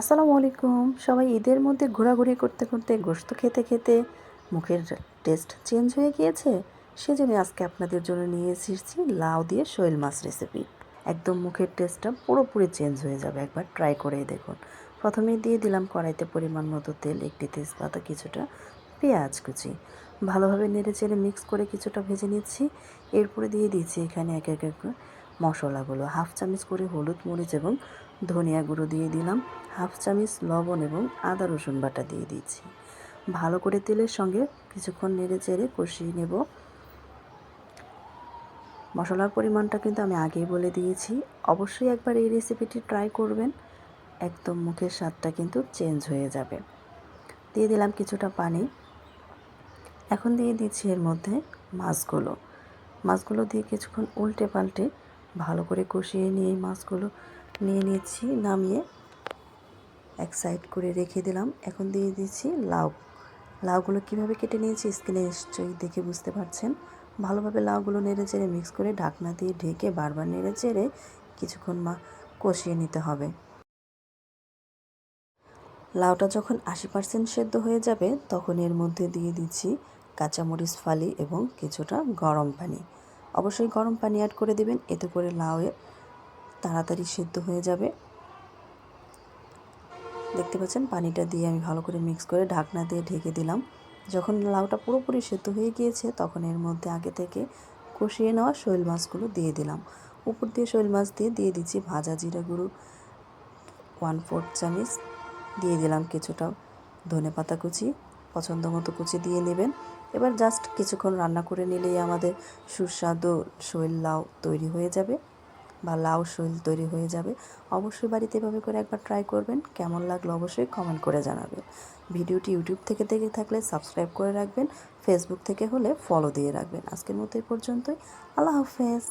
আসসালামু আলাইকুম। সবাই ঈদের মধ্যে ঘোরাঘুরি করতে করতে গোশত খেতে খেতে মুখের টেস্ট চেঞ্জ হয়ে গিয়েছে। সেজন্য আজকে আপনাদের জন্য নিয়ে এসেছি লাউ দিয়ে শৈল মাছ রেসিপি। একদম মুখের টেস্টটা পুরোপুরি চেঞ্জ হয়ে যাবে, একবার ট্রাই করেই দেখুন। প্রথমেই দিয়ে দিলাম কড়াইতে পরিমাণ মতো তেল, একটি তেজপাতা, কিছুটা পেঁয়াজ কুচি। ভালোভাবে নেড়েচেড়ে মিক্স করে কিছুটা ভেজে নিচ্ছি। এরপরে দিয়ে দিচ্ছি এখানে এক এক করে মশলাগুলো। হাফ চামচ করে হলুদ, মরিচ এবং ধনিয়া গুঁড়ো দিয়ে দিলাম। হাফ চামচ লবণ এবং আদা রসুন বাটা দিয়ে দিচ্ছি। ভালো করে তেলের সঙ্গে কিছুক্ষণ নেড়েচেড়ে কষিয়ে নেব। মশলার পরিমাণটা কিন্তু আমি আগেই বলে দিয়েছি। অবশ্যই একবার এই রেসিপিটি ট্রাই করবেন, একদম মুখের স্বাদটা কিন্তু চেঞ্জ হয়ে যাবে। দিয়ে দিলাম কিছুটা পানি। এখন দিয়ে দিচ্ছি এর মধ্যে মাছগুলো দিয়ে কিছুক্ষণ উল্টে পাল্টে ভালো করে কষিয়ে নিয়ে মাছগুলো নিয়ে নিচ্ছি, নামিয়ে এক সাইড করে রেখে দিলাম। এখন দিয়ে দিচ্ছি লাউগুলো কীভাবে কেটে নিয়েছি স্ক্রিনে নিশ্চয়ই দেখে বুঝতে পারছেন। ভালোভাবে লাউগুলো নেড়ে চেড়ে মিক্স করে ঢাকনা দিয়ে ঢেকে বারবার নেড়ে চেড়ে কিছুক্ষণ কষিয়ে নিতে হবে। লাউটা যখন 80% সেদ্ধ হয়ে যাবে তখন এর মধ্যে দিয়ে দিচ্ছি কাঁচামরিচ ফালি এবং কিছুটা গরম পানি। অবশ্যই গরম পানি অ্যাড করে দেবেন, এতে করে লাউয়ে তাড়াতাড়ি সেদ্ধ হয়ে যাবে। দেখতে পাচ্ছেন পানিটা দিয়ে আমি ভালো করে মিক্স করে ঢাকনা দিয়ে ঢেকে দিলাম। যখন লাউটা পুরোপুরি সেদ্ধ হয়ে গিয়েছে তখন এর মধ্যে আগে থেকে কষিয়ে নেওয়া শৈল মাছগুলো দিয়ে দিলাম। উপর দিয়ে শৈল মাছ দিয়ে দিচ্ছি ভাজা জিরা গুঁড়ো 1/4 চামচ, দিয়ে দিলাম কিছুটা ধনেপাতা কুচি, পছন্দ মতো কুচি দিয়ে নেবেন। এবার জাস্ট কিছুক্ষণ রান্না করে নিলেই আমাদের সুস্বাদু শৈল লাউ তৈরি হয়ে যাবে বা লাউ শৈল তৈরি হয়ে যাবে। অবশ্যই বাড়িতে এভাবে করে একবার ট্রাই করবেন। কেমন লাগলো অবশ্যই কমেন্ট করে জানাবেন। ভিডিওটি ইউটিউব থেকে দেখে থাকলে সাবস্ক্রাইব করে রাখবেন, ফেসবুক থেকে হলে ফলো দিয়ে রাখবেন। আজকের মতো এই পর্যন্তই। আল্লাহ হাফেজ।